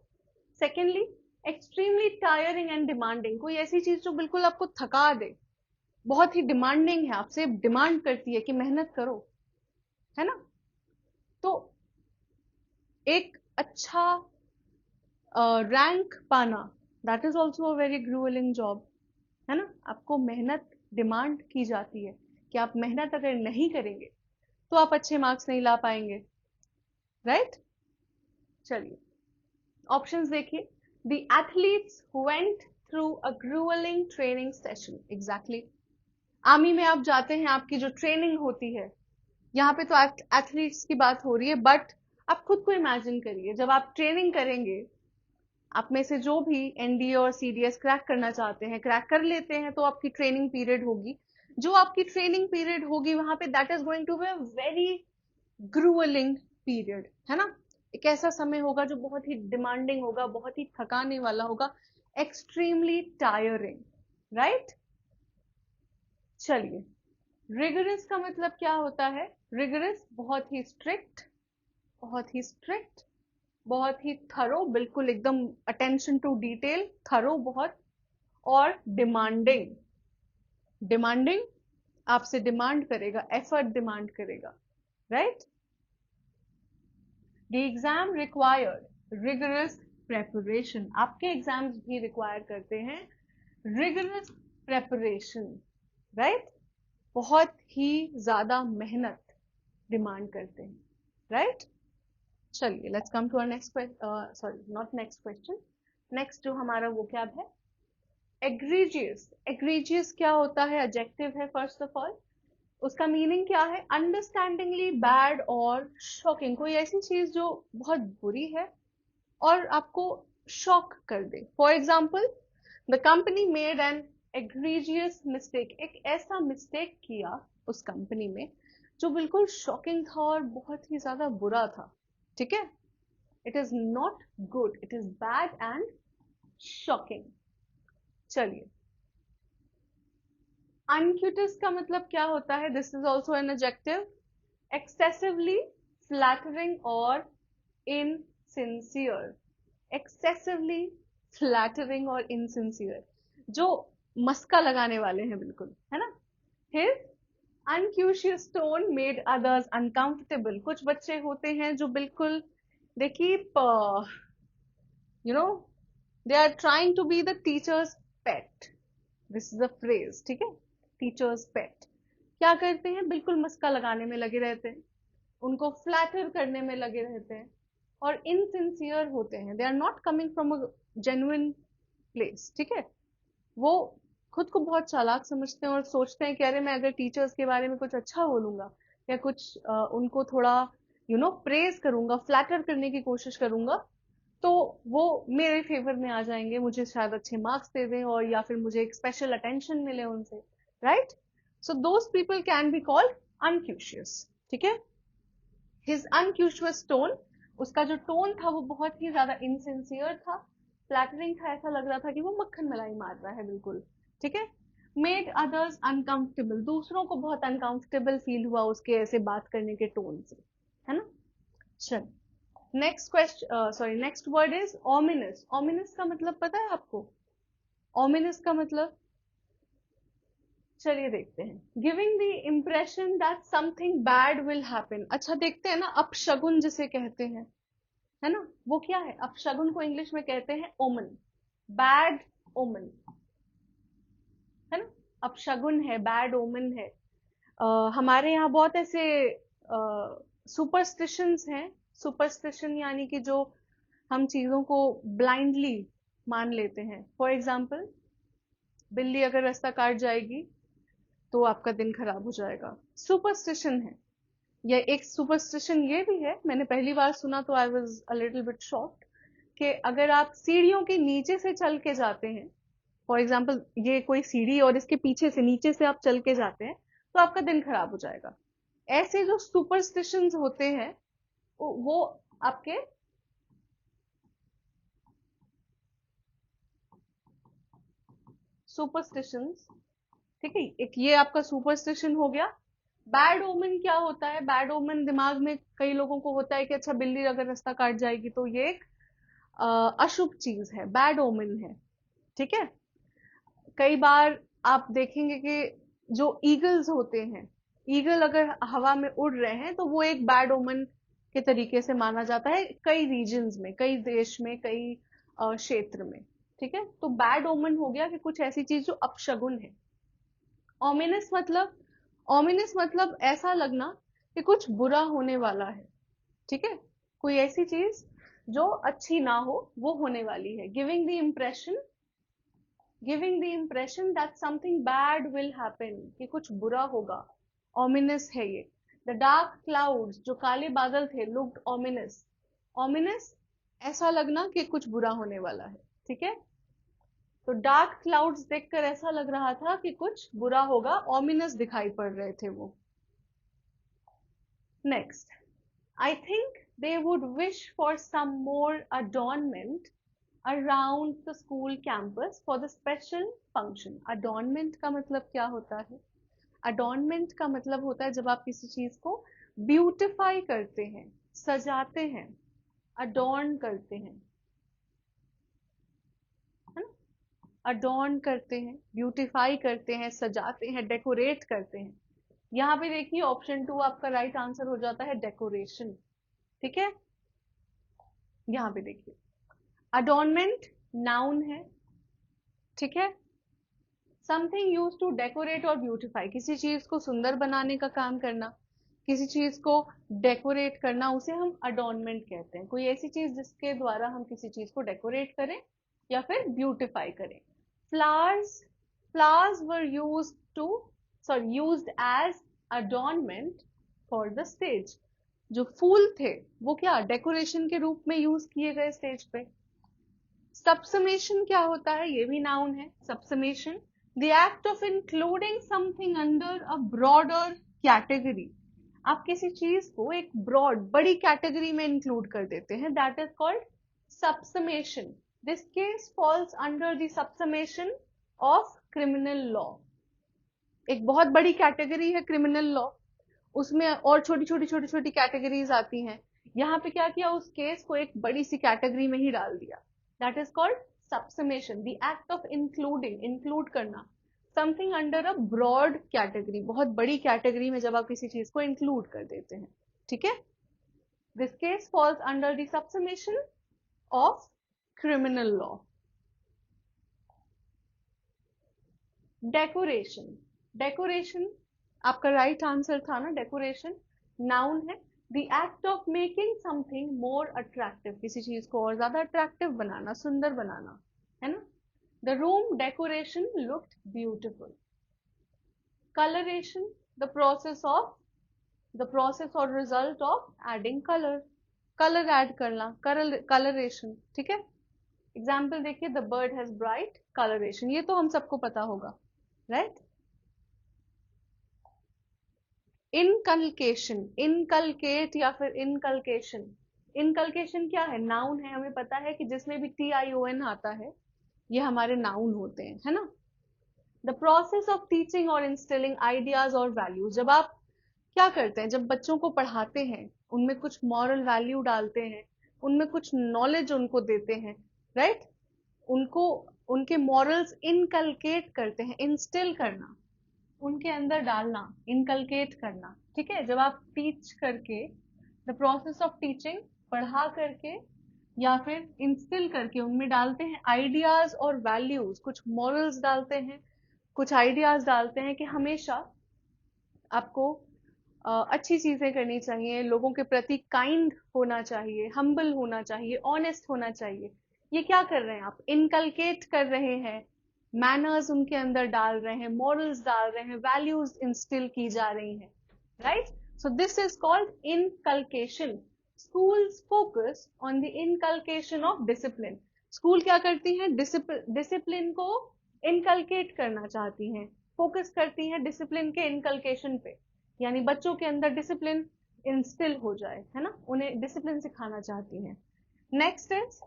Secondly, extremely tiring and demanding, कोई ऐसी चीज जो बिल्कुल आपको थका दे, बहुत ही डिमांडिंग है, आपसे डिमांड करती है कि मेहनत करो, है ना. तो एक अच्छा रैंक पाना, that is also a very grueling job, है ना. आपको मेहनत डिमांड की जाती है कि आप मेहनत अगर नहीं करेंगे तो आप अच्छे मार्क्स नहीं ला पाएंगे, राइट. चलिए ऑप्शंस देखिए. The athletes went through a grueling training session. Exactly. Army में आप जाते हैं, आपकी जो ट्रेनिंग होती है, यहाँ पे तो एथलीट्स की बात हो रही है, बट आप खुद को इमेजिन करिए, जब आप ट्रेनिंग करेंगे, आप में से जो भी एनडीए और सीडीएस क्रैक करना चाहते हैं, क्रैक कर लेते हैं, तो आपकी ट्रेनिंग पीरियड होगी. जो आपकी ट्रेनिंग पीरियड होगी वहां पे, that is going to be a very grueling period, है ना. एक ऐसा समय होगा जो बहुत ही डिमांडिंग होगा, बहुत ही थकाने वाला होगा, एक्सट्रीमली टायरिंग, राइट. चलिए, रिगरस का मतलब क्या होता है? रिगरस बहुत ही स्ट्रिक्ट, बहुत ही स्ट्रिक्ट, बहुत ही थरो, बिल्कुल एकदम अटेंशन टू डिटेल, थरो बहुत, और डिमांडिंग. डिमांडिंग, आपसे डिमांड करेगा, एफर्ट डिमांड करेगा, right. The exam required rigorous preparation. आपके एग्जाम्स भी रिक्वायर करते हैं rigorous preparation, right? बहुत ही ज्यादा मेहनत डिमांड करते हैं, right? चलिए, let's come to our next, sorry not next question. Next जो हमारा वो क्या है? एग्रीजियस. एग्रीजियस क्या होता है? एडजेक्टिव है फर्स्ट ऑफ ऑल. उसका मीनिंग क्या है? अंडरस्टैंडिंगली बैड और शॉकिंग, कोई ऐसी चीज जो बहुत बुरी है और आपको शॉक कर दे. For example, the company made an egregious mistake. एक ऐसा मिस्टेक किया उस कंपनी में जो बिल्कुल शॉकिंग था और बहुत ही ज्यादा बुरा था. ठीक है. It is not good, it is bad and shocking. चलिए, अनक्यूटस का मतलब क्या होता है? This is also an adjective. Excessively flattering और इनसिंसियर. एक्सेसिवली फ्लैटरिंग और इनसिंसियर, जो मस्का लगाने वाले हैं बिल्कुल, है ना. His unctuous tone made others uncomfortable. कुछ बच्चे होते हैं जो बिल्कुल, they keep you know they are trying to be the teacher's pet. This is a phrase. ठीक है. टीचर्स पेट. क्या करते हैं? बिल्कुल मस्का लगाने में लगे रहते हैं, उनको फ्लैटर करने में लगे रहते हैं, और इनसिंसियर होते हैं. They are not coming from a genuine place. ठीक है. वो खुद को बहुत चालाक समझते हैं और सोचते हैं कि अरे, मैं अगर टीचर्स के बारे में कुछ अच्छा बोलूंगा या कुछ उनको थोड़ा प्रेज करूंगा, फ्लैटर करने की कोशिश करूंगा, तो वो मेरे फेवर में आ जाएंगे, मुझे शायद अच्छे मार्क्स दे दें, और या फिर मुझे एक स्पेशल अटेंशन मिले उनसे, right? So those people can be called unctuous, ठीक है? हिज अनक्यूशियस टोन, उसका जो टोन था वो बहुत ही ज्यादा इनसिंसियर था, फ्लैटरिंग था, ऐसा लग रहा था कि वो मक्खन मलाई मार रहा है बिल्कुल, ठीक है? मेड अदर्स अनकंफर्टेबल, दूसरों को बहुत अनकंफर्टेबल फील हुआ उसके ऐसे बात करने के टोन से, है ना? चल, next question, sorry, next word is ominous. Ominous का मतलब पता है आपको? ओमिनस का मतलब, चलिए देखते हैं। Giving the impression that something bad will happen. अच्छा, देखते हैं ना, अपशगुन जिसे कहते हैं, है ना, वो क्या है? अपशगुन को इंग्लिश में कहते हैं ओमन, बैड ओमन, है ना? अपशगुन है, बैड ओमन है। हमारे यहाँ बहुत ऐसे सुपरस्टिशंस हैं। सुपरस्टिशन यानी कि जो हम चीजों को ब्लाइंडली मान लेते हैं। फॉर एग्जाम्पल, बिल्ली अगर रास्ता काट जाएगी तो आपका दिन खराब हो जाएगा, सुपरस्टिशन है। या एक सुपरस्टिशन ये भी है, मैंने पहली बार सुना तो I was a little bit shocked, कि अगर आप सीढ़ियों के नीचे से चल के जाते हैं, फॉर एग्जाम्पल ये कोई सीढ़ी और इसके पीछे से नीचे से आप चल के जाते हैं, तो आपका दिन खराब हो जाएगा। ऐसे जो सुपरस्टिशंस होते हैं वो आपके सुपरस्टिशंस, ठीक है, एक ये आपका सुपरस्टिशन हो गया। बैड ओमन क्या होता है? बैड ओमन दिमाग में कई लोगों को होता है कि अच्छा, बिल्ली अगर रास्ता काट जाएगी तो ये एक अशुभ चीज है, बैड ओमन है, ठीक है? कई बार आप देखेंगे कि जो ईगल्स होते हैं, ईगल अगर हवा में उड़ रहे हैं तो वो एक बैड ओमन के तरीके से माना जाता है, कई रीजन्स में, कई देश में, कई क्षेत्र में, ठीक है? तो बैड ओमन हो गया कि कुछ ऐसी चीज जो अपशगुन है। ओमिनस मतलब, ओमिनस मतलब ऐसा लगना कि कुछ बुरा होने वाला है, ठीक है? कोई ऐसी चीज जो अच्छी ना हो वो होने वाली है। Giving the impression, giving the impression that something bad will happen, कि कुछ बुरा होगा, ओमिनस है ये। द डार्क क्लाउड्स, जो काले बादल थे, लुक्ड ओमिनस। ओमिनस, ऐसा लगना कि कुछ बुरा होने वाला है, ठीक है? तो डार्क क्लाउड्स देखकर ऐसा लग रहा था कि कुछ बुरा होगा, ओमिनस दिखाई पड़ रहे थे वो। Next, I think they would wish for some more adornment around the school campus for the special function। adornment का मतलब क्या होता है? adornment का मतलब होता है जब आप किसी चीज को ब्यूटिफाई करते हैं, सजाते हैं, adorn करते हैं, है ना? adorn करते हैं, ब्यूटिफाई करते हैं, सजाते हैं, डेकोरेट करते हैं। यहाँ पे देखिए ऑप्शन 2 आपका राइट आंसर हो जाता है, डेकोरेशन, ठीक है? यहाँ पे देखिए, adornment नाउन है, ठीक है? समथिंग यूज टू डेकोरेट और ब्यूटिफाई, किसी चीज को सुंदर बनाने का काम करना, किसी चीज को डेकोरेट करना, उसे हम अडॉर्नमेंट कहते हैं। कोई ऐसी चीज जिसके द्वारा हम किसी चीज को डेकोरेट करें या फिर ब्यूटिफाई करें। Flowers, flowers were used to, sorry, used as adornment for the stage. जो फूल थे वो क्या डेकोरेशन के रूप में यूज किए गए स्टेज पे। सबसमेशन क्या होता है? ये भी नाउन है, subsumption, the act of including something under a broader category. आप किसी चीज को एक ब्रॉड, बड़ी कैटेगरी में इंक्लूड कर देते हैं, that is called subsumption. This case falls under the subsumption of criminal law. एक बहुत बड़ी कैटेगरी है क्रिमिनल लॉ, उसमें और छोटी छोटी छोटी छोटी कैटेगरीज आती हैं। यहाँ पे क्या किया, उस केस को एक बड़ी सी कैटेगरी में ही डाल दिया, that is called subsumption. The act of including, include करना, something under a broad category, बहुत बड़ी कैटेगरी में जब आप किसी चीज को इंक्लूड कर देते हैं, ठीक है? This case falls under the subsumption of criminal law. Decoration, decoration आपका राइट आंसर था ना, डेकोरेशन नाउन है। The act of making something more attractive, किसी चीज को और ज्यादा अट्रैक्टिव बनाना, सुंदर बनाना, है ना? The room decoration looked beautiful. coloration, the process or result of adding color, colour add करना, कलरेशन, ठीक है। एग्जाम्पल देखिए, the bird has bright colouration, ये तो हम सबको पता होगा, राइट। इनकलकेशन, इनकलकेट या फिर इनकलकेशन। इनकलकेशन क्या है? नाउन है, हमें पता है कि जिसमें भी TION आता है ये हमारे नाउन होते हैं, है ना। द प्रोसेस ऑफ टीचिंग और इंस्टिलिंग आइडियाज और वैल्यूज, जब आप क्या करते हैं, जब बच्चों को पढ़ाते हैं, उनमें कुछ मॉरल वैल्यू डालते हैं, उनमें कुछ नॉलेज उनको देते हैं, राइट। उनको उनके मॉरल्स इनकलकेट करते हैं, इंस्टिल करना, उनके अंदर डालना, इनकलकेट करना, ठीक है। जब आप टीच करके, द प्रोसेस ऑफ टीचिंग, पढ़ा करके या फिर इंस्टिल करके उनमें डालते हैं आइडियाज और वैल्यूज, कुछ मॉरल्स डालते हैं, कुछ आइडियाज डालते हैं कि हमेशा आपको अच्छी चीजें करनी चाहिए, लोगों के प्रति काइंड होना चाहिए, हम्बल होना चाहिए, ऑनेस्ट होना चाहिए। ये क्या कर रहे हैं आप? इनकलकेट कर रहे हैं, मैनर्स उनके अंदर डाल रहे हैं, मॉरल्स डाल रहे हैं, वैल्यूज इंस्टिल की जा रही हैं, right. So this is called inculcation. Schools focus on the inculcation of discipline. School क्या करती हैं? डिसिप्लिन को इनकलकेट करना चाहती हैं, फोकस करती हैं डिसिप्लिन के इनकलकेशन पे, यानी बच्चों के अंदर डिसिप्लिन इंस्टिल हो जाए, है ना, उन्हें डिसिप्लिन सिखाना चाहती हैं। Next is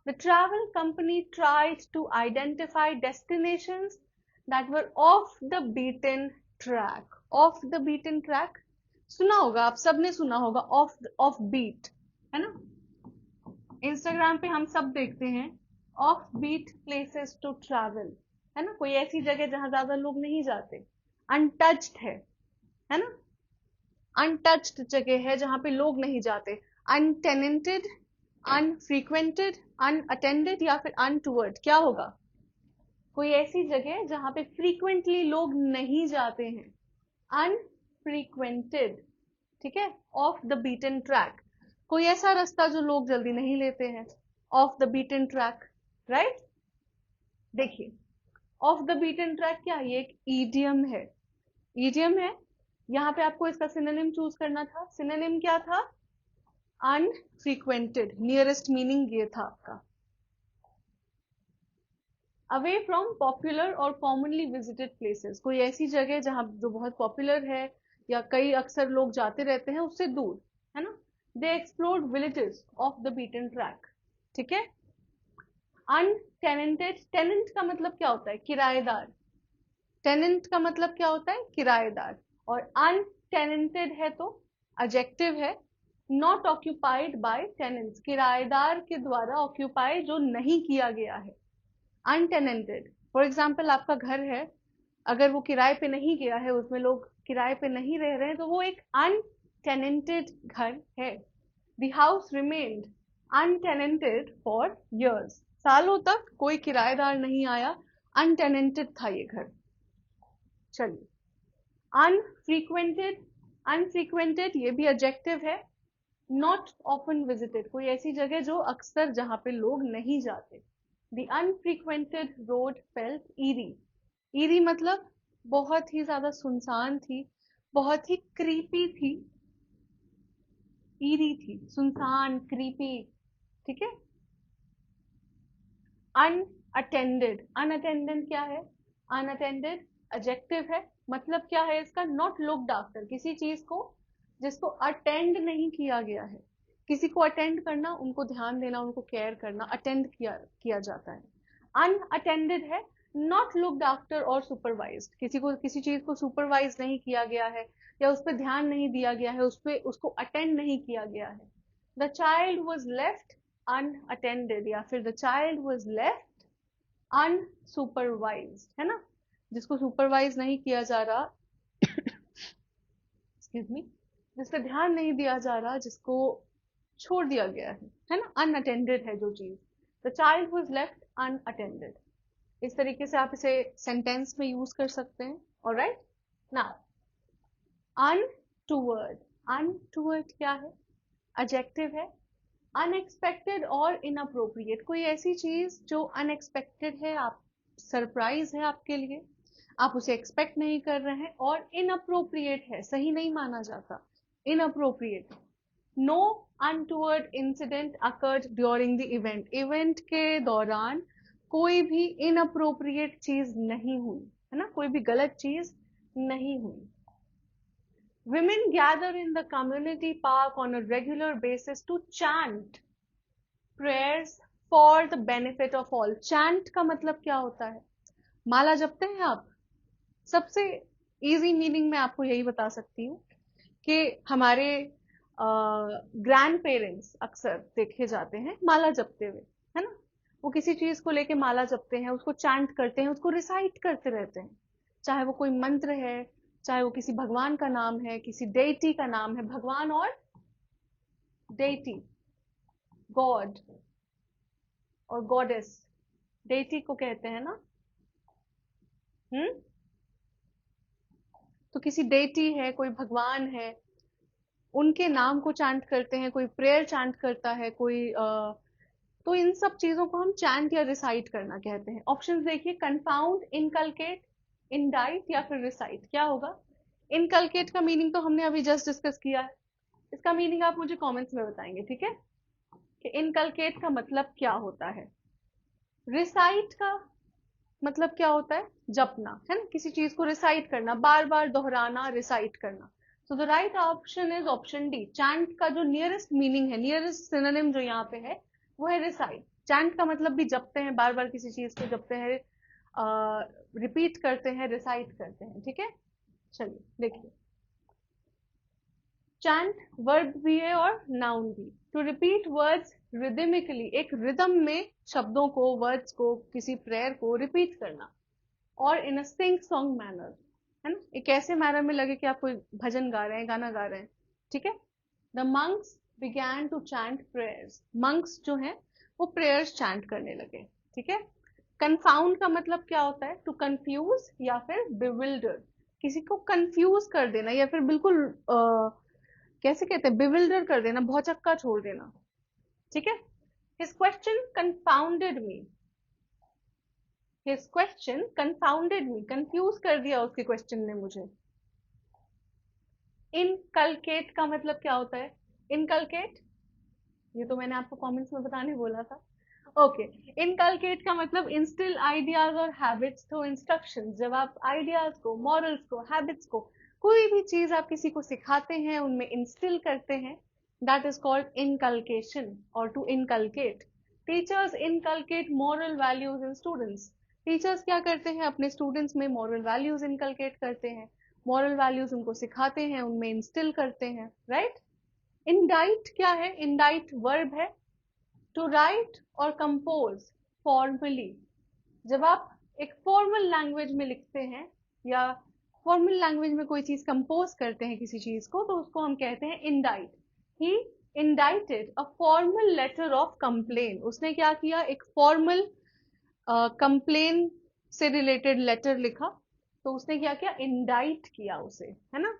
the travel company tried to identify destinations that were off the beaten track. Off the beaten track सुना होगा, आप सबने सुना होगा, ऑफ बीट, है ना। इंस्टाग्राम पे हम सब देखते हैं offbeat places to travel, है ना, कोई ऐसी जगह जहां ज्यादा लोग नहीं जाते, अनटच्ड है ना, अनटच्ड जगह है जहां पे लोग नहीं जाते, अनटेनेंटेड, अनफ्रीक्वेंटेड, अनअटेंडेड या फिर अनटूवर्ड, क्या होगा? कोई ऐसी जगह जहां पे फ्रीक्वेंटली लोग नहीं जाते हैं, अनफ्रीक्वेंटेड, ठीक है। ऑफ द बीटन ट्रैक, कोई ऐसा रास्ता जो लोग जल्दी नहीं लेते हैं, of the beaten track, right. देखिए, ऑफ द बीटन ट्रैक क्या है? ये एक ईडियम है, ईडियम है। यहां पे आपको इसका सिनोनिम चूज करना था। सिनोनिम क्या था? अनफ्रीक्वेंटेड, नियरेस्ट मीनिंग ये था आपका। अवे फ्रॉम पॉपुलर और कॉमनली विजिटेड प्लेसेस, कोई ऐसी जगह जहां जो बहुत पॉपुलर है या कई अक्सर लोग जाते रहते हैं, उससे दूर, है ना। They explored villages off the beaten track, ठीक है। अनटेनेंटेड, टेनेंट का मतलब क्या होता है? किराएदार। टेनेंट का मतलब क्या होता है? किराएदार। और अनटेनेंटेड है तो एडजेक्टिव है, नॉट ऑक्यूपाइड बाय टेनेंट्स, किराएदार के द्वारा ऑक्यूपाई जो नहीं किया गया है, अनटेनेंटेड। फॉर एग्जाम्पल, आपका घर है, अगर वो किराए पे नहीं गया है, उसमें लोग किराए पे नहीं रह रहे हैं, तो वो एक अनटेनेंटेड घर है। The house remained untenanted for years, सालों तक कोई किराएदार नहीं आया, अनटेनेंटेड था ये घर। चलिए, अनफ्रीक्वेंटेड, अनफ्रीक्वेंटेड ये भी एडजेक्टिव है। नॉट ऑफन विजिटेड, कोई ऐसी जगह जो अक्सर जहां पे लोग नहीं जाते। The unfrequented road felt eerie. eerie मतलब बहुत ही ज्यादा सुनसान थी, बहुत ही क्रीपी थी, eerie थी, सुनसान, क्रीपी, ठीक है। unattended, unattended क्या है? unattended एडजेक्टिव है, मतलब क्या है इसका? नॉट लुक्ड आफ्टर, किसी चीज को जिसको अटेंड नहीं किया गया है। किसी को अटेंड करना, उनको ध्यान देना, उनको केयर करना, अटेंड किया जाता है। अनअटेंडेड है, नॉट लुक्ड आफ्टर और सुपरवाइज्ड, किसी को किसी चीज को सुपरवाइज नहीं किया गया है या उस पर ध्यान नहीं दिया गया है, उस पर उसको अटेंड नहीं किया गया है। The child was left unattended या फिर the child was left unsupervised, है ना, जिसको सुपरवाइज नहीं किया जा रहा, एक्सक्यूज मी, जिस पे ध्यान नहीं दिया जा रहा, जिसको छोड़ दिया गया है ना, अनअटेंडेड है जो चीज। The child was left unattended, इस तरीके से आप इसे सेंटेंस में यूज कर सकते हैं। ऑलराइट, नाउ अनटूवर्ड, अनटूवर्ड क्या है? एडजेक्टिव है। अनएक्सपेक्टेड और इनअप्रोप्रिएट, कोई ऐसी चीज जो अनएक्सपेक्टेड है, आप सरप्राइज है आपके लिए, आप उसे एक्सपेक्ट नहीं कर रहे हैं, और इनअप्रोप्रिएट है, सही नहीं माना जाता, inappropriate. No untoward incident occurred during the event, event के दौरान कोई भी इनअप्रोप्रिएट चीज नहीं हुई, है ना, कोई भी गलत चीज नहीं हुई. Women gather in the community park on a regular basis to chant prayers for the benefit of all. Chant का मतलब क्या होता है? माला जपते हैं आप? सबसे इजी मीनिंग मैं आपको यही बता सकती हूँ कि हमारे ग्रैंड पेरेंट्स अक्सर देखे जाते हैं माला जपते हुए, है ना. वो किसी चीज को लेके माला जपते हैं, उसको चैंट करते हैं, उसको रिसाइट करते रहते हैं. चाहे वो कोई मंत्र है, चाहे वो किसी भगवान का नाम है, किसी डेटी का नाम है. भगवान और डेटी, गॉड और गॉडेस, डेटी को कहते हैं ना. तो किसी डेटी है, कोई भगवान है, उनके नाम को चैंट करते हैं, कोई प्रेयर चैंट करता है, कोई तो इन सब चीजों को हम चैंट या रिसाइट करना कहते हैं. ऑप्शंस देखिए, कंफाउंड, इनकलकेट, इंडाइट या फिर रिसाइट. क्या होगा? इनकलकेट का मीनिंग तो हमने अभी जस्ट डिस्कस किया है. इसका मीनिंग आप मुझे कमेंट्स में बताएंगे, ठीक है, कि इनकलकेट का मतलब क्या होता है. रिसाइट का मतलब क्या होता है? जपना, है ना, किसी चीज को रिसाइट करना, बार बार दोहराना, रिसाइट करना. सो the right option is option D. Chant का जो नियरेस्ट मीनिंग है, नियरेस्ट सिनोनिम जो यहाँ पे है, वो है रिसाइट. चैंट का मतलब भी जपते हैं, बार बार किसी चीज को जपते हैं, रिपीट करते हैं, रिसाइट करते हैं. ठीक है, चलिए देखिए. चैंट वर्ब भी है और नाउन भी. टू रिपीट वर्ड्स रिदमिकली, एक रिदम में शब्दों को, वर्ड्स को, किसी प्रेयर को रिपीट करना. और इन अ सिंग सॉन्ग मैनर, है ना, एक ऐसे मैनर में लगे कि आप कोई भजन गा रहे हैं, गाना गा रहे हैं. ठीक है. The monks began to chant prayers. Monks जो हैं वो प्रेयर्स चैंट करने लगे. ठीक है. कंफाउंड का मतलब क्या होता है? टू कंफ्यूज या फिर बिविल्डर, किसी को कंफ्यूज कर देना या फिर बिल्कुल कैसे कहते हैं, बिविल्डर कर देना, भौचक्का छोड़ देना. ठीक है. हिज क्वेश्चन कंफाउंडेड मी. हिज क्वेश्चन कंफाउंडेड मी, कंफ्यूज कर दिया उसके क्वेश्चन ने मुझे. इनकलकेट का मतलब क्या होता है? इनकलकेट, ये तो मैंने आपको कमेंट्स में बताने बोला था. ओके. इनकलकेट का मतलब इंस्टिल आइडियाज और हैबिट्स थ्रू इंस्ट्रक्शंस. जब आप आइडियाज को, मॉरल्स को, हैबिट्स को, कोई भी चीज आप किसी को सिखाते हैं, उनमें इंस्टिल करते हैं, दैट इज कॉल्ड इनकलकेशन और to inculcate. Teachers inculcate moral values in students. Teachers क्या करते हैं? अपने स्टूडेंट्स में मॉरल वैल्यूज इनकलकेट करते हैं, मॉरल वैल्यूज उनको सिखाते हैं, उनमें इंस्टिल करते हैं. राइट. इंडाइट क्या है? इंडाइट वर्ब है. टू राइट और कंपोज फॉर्मली. जब आप एक फॉर्मल लैंग्वेज में लिखते हैं या फॉर्मल लैंग्वेज में कोई चीज कंपोज करते हैं किसी चीज को, तो उसको हम कहते हैं indict. He indicted a formal letter of complain. उसने क्या किया? एक फॉर्मल कंप्लेन से रिलेटेड लेटर लिखा, तो उसने क्या किया? इंडाइट किया उसे, है ना.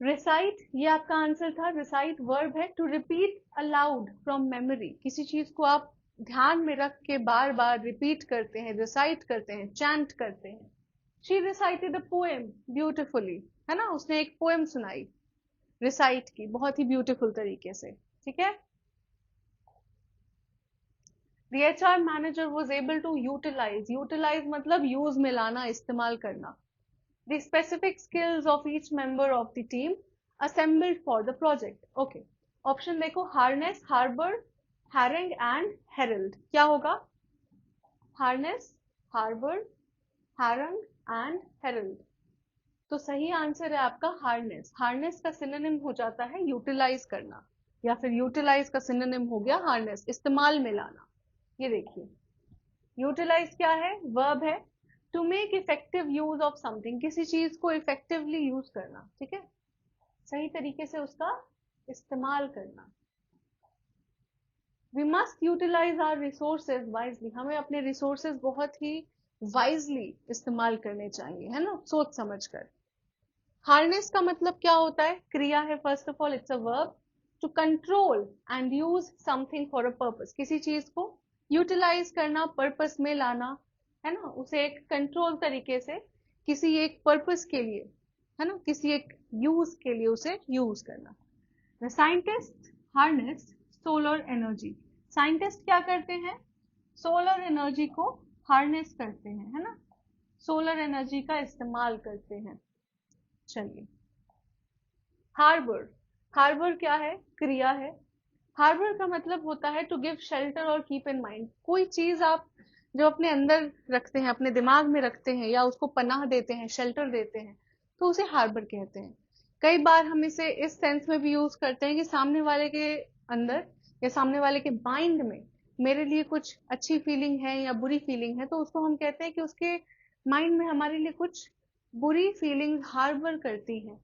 रिसाइट, ये आपका आंसर था. रिसाइट वर्ब है. To repeat aloud from memory, किसी चीज को आप ध्यान में रख के बार बार रिपीट करते हैं, रिसाइट करते हैं, चैंट करते हैं. She recited a poem beautifully, है ना, उसने एक पोएम सुनाई, रिसाइट की बहुत ही ब्यूटिफुल तरीके से. ठीक है. The HR manager was able to utilize मतलब यूज में लाना, इस्तेमाल करना, the specific skills of each member of the team assembled for the project. Okay. Option देखो, harness, harbor, harangue and herald. क्या होगा? harness, harbor, harangue and herald. तो सही आंसर है आपका harness. harness का सिनोनिम हो जाता है यूटिलाइज करना, या फिर यूटिलाइज का सिनोनिम हो गया harness, इस्तेमाल में लाना. ये देखिए, यूटिलाइज क्या है? वर्ब है. To make effective use of something, किसी चीज को इफेक्टिवली यूज करना. ठीक है, सही तरीके से उसका इस्तेमाल करना. We must utilise our resources wisely. हमें अपने रिसोर्सेज बहुत ही वाइजली इस्तेमाल करने चाहिए, है ना, सोच समझ कर. हार्नेस का मतलब क्या होता है? क्रिया है. First of all it's a verb. To control and use something for a purpose, किसी चीज को यूटिलाइज करना, पर्पस में लाना, है ना, उसे एक कंट्रोल तरीके से किसी एक पर्पस के लिए, है ना, किसी एक यूज के लिए उसे यूज करना. The scientist harness solar energy. Scientist क्या करते हैं? सोलर एनर्जी को हार्नेस करते हैं, है ना, सोलर एनर्जी का इस्तेमाल करते हैं। चलिए, हार्बर। हार्बर क्या है? क्रिया है। हार्बर का मतलब होता है टू गिव शेल्टर और कीप इन माइंड। कोई चीज आप जो अपने अंदर रखते हैं, अपने दिमाग में रखते हैं, या उसको पनाह देते हैं, शेल्टर देते हैं, तो उसे हार्बर कहते हैं। कई बार हम इसे इस सेंस में भी यूज करते हैं कि सामने वाले के अंदर या सामने वाले के माइंड में मेरे लिए कुछ अच्छी फीलिंग है या बुरी फीलिंग है, तो उसको हम कहते हैं कि उसके माइंड में हमारे लिए कुछ बुरी फीलिंग हार्बर करती हैं।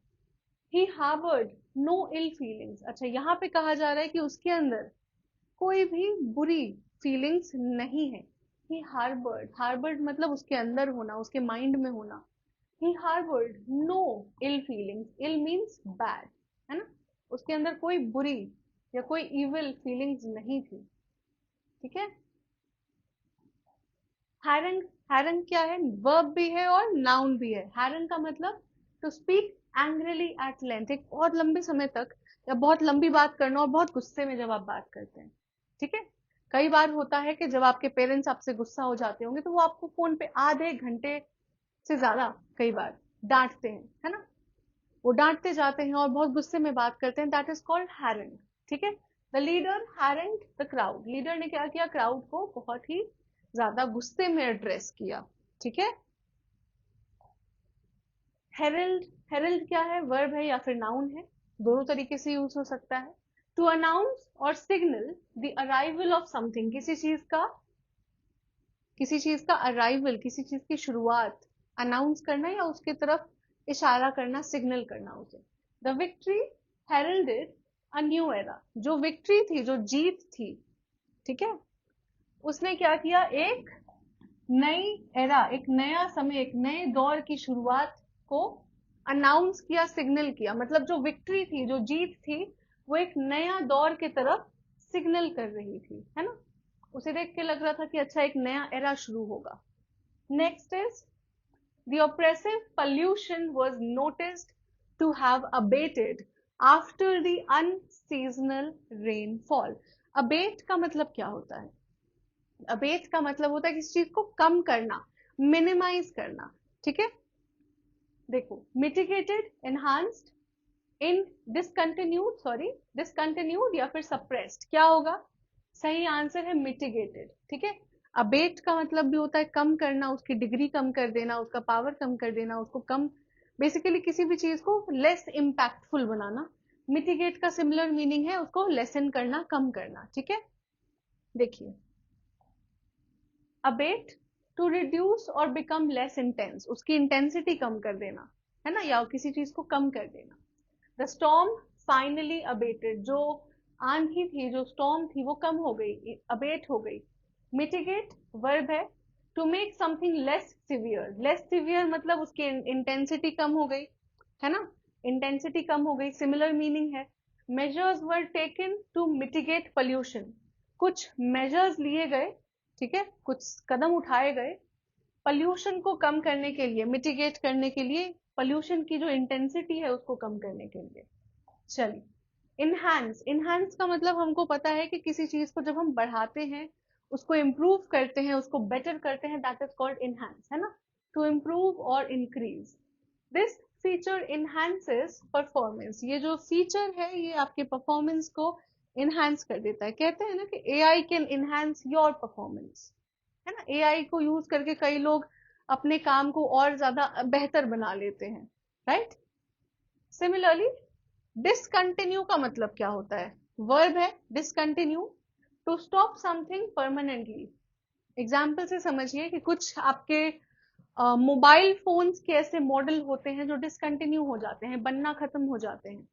ही हार्बर्ड नो इल फीलिंग्स। अच्छा, यहाँ पे कहा जा रहा है कि उसके अंदर कोई भी बुरी फीलिंग्स नहीं है। ही हार्बर्ड, हार्बर्ड मतलब उसके अंदर होना, उसके माइंड में होना। ही हार्बर्ड नो इल फीलिंग्स। इल मीन्स बैड, है ना, उसके अंदर कोई बुरी या कोई इविल फीलिंग्स नहीं थी। ठीक है। हैरंग, हैरंग क्या है? वर्ब भी है और नाउन भी है। हैरंग का मतलब to speak angrily at length, एक बहुत लंबे समय तक या बहुत लंबी बात करना, और बहुत गुस्से में जब आप बात करते हैं। ठीक है। कई बार होता है कि जब आपके पेरेंट्स आपसे गुस्सा हो जाते होंगे तो वो आपको फोन पे आधे घंटे से ज्यादा कई बार डांटते हैं, है ना, वो डांटते जाते हैं और बहुत गुस्से में बात करते हैं। That is called harangue. ठीक है। The leader harangue the crowd. Leader ने क्या किया? क्राउड को बहुत ही ज्यादा गुस्से में एड्रेस किया। ठीक है। हेरल्ड, हेरल्ड क्या है? वर्ब है या फिर नाउन है, दोनों तरीके से यूज हो सकता है। टू अनाउंस और signal the arrival of something, किसी चीज का अराइवल, किसी चीज की शुरुआत अनाउंस करना या उसके तरफ इशारा करना, सिग्नल करना उसे। The victory heralded a new era. जो विक्ट्री थी, जो जीत थी, ठीक है, उसने क्या किया? एक नई एरा, एक नया समय, एक नए दौर की शुरुआत को अनाउंस किया, सिग्नल किया। मतलब जो विक्ट्री थी, जो जीत थी, वो एक नया दौर के तरफ सिग्नल कर रही थी, है ना, उसे देख के लग रहा था कि अच्छा एक नया एरा शुरू होगा। Next is the oppressive pollution was noticed to have abated after the unseasonal rainfall। abate का मतलब क्या होता है? अबेट का मतलब होता है किसी चीज को कम करना, मिनिमाइज करना। ठीक है। देखो, मिटिगेटेड, एनहांस्ड, इन डिसकंटिन्यूड, सॉरी डिसकंटिन्यूड या फिर सप्रेस्ड, क्या होगा? सही आंसर है मिटिगेटेड। ठीक है। अबेट का मतलब भी होता है कम करना, उसकी डिग्री कम कर देना, उसका पावर कम कर देना, उसको कम, बेसिकली किसी भी चीज को लेस इम्पैक्टफुल बनाना। मिटिगेट का सिमिलर मीनिंग है उसको लेसन करना, कम करना। ठीक है। देखिए, अबेट टू रिड्यूस और बिकम लेस इंटेंस, उसकी इंटेंसिटी कम कर देना, है ना, या किसी चीज को कम कर देना। द स्टॉर्म फाइनली अबेटेड, जो आंधी थी, जो स्टॉर्म थी, वो कम हो गई, अबेट हो गई। मिटिगेट वर्ब है। To make something less severe, less severe मतलब उसकी इंटेंसिटी कम हो गई, है ना, इंटेंसिटी कम हो गई, सिमिलर मीनिंग है। Measures were taken to mitigate pollution, कुछ मेजर्स लिए गए, ठीक है, कुछ कदम उठाए गए पॉल्यूशन को कम करने के लिए, मिटिगेट करने के लिए, पॉल्यूशन की जो इंटेंसिटी है उसको कम करने के लिए। चलिए, इनहैंस, इनहैंस का मतलब हमको पता है कि किसी चीज को जब हम बढ़ाते हैं, उसको इम्प्रूव करते हैं, उसको बेटर करते हैं, दैट इज कॉल्ड इनहैंस, है ना, टू इम्प्रूव और इंक्रीज। दिस फीचर इनहैंसेस परफॉर्मेंस, ये जो फीचर है ये आपके परफॉर्मेंस को इनहैंस कर देता है। कहते हैं ना कि AI can enhance your performance, है ना, एआई को यूज करके कई लोग अपने काम को और ज्यादा बेहतर बना लेते हैं, राइट। सिमिलरली, डिसकंटिन्यू का मतलब क्या होता है? वर्ब है discontinue, to stop something permanently. Example से समझिए कि कुछ आपके मोबाइल फोन्स के ऐसे मॉडल होते हैं जो डिसकंटिन्यू हो जाते हैं, बनना खत्म हो जाते हैं,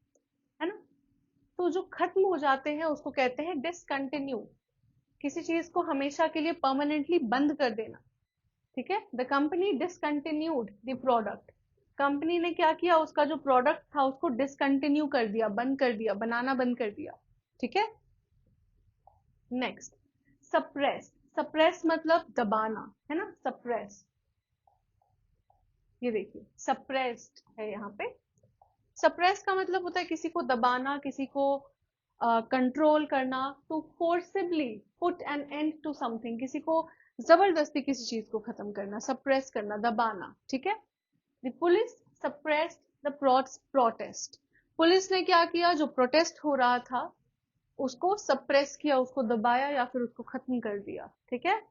है ना, तो जो खत्म हो जाते हैं उसको कहते हैं डिसकंटिन्यू। किसी चीज को हमेशा के लिए परमानेंटली बंद कर देना। ठीक है। The company discontinued the product, company ने क्या किया? उसका जो प्रोडक्ट था उसको डिसकंटिन्यू कर दिया, बंद कर दिया, बनाना बंद कर दिया। ठीक है। नेक्स्ट, सप्रेस, सप्रेस मतलब दबाना, है ना, सप्रेस, ये देखिए सप्रेस्ड है यहाँ पे। सप्रेस का मतलब होता है किसी को दबाना, किसी को कंट्रोल करना, to forcibly put an end to something, किसी को जबरदस्ती किसी चीज को खत्म करना, सप्रेस करना, दबाना, ठीक है। The police suppressed the protest, police ने क्या किया, जो प्रोटेस्ट हो रहा था उसको सप्रेस किया, उसको दबाया या फिर उसको खत्म कर दिया, ठीक है।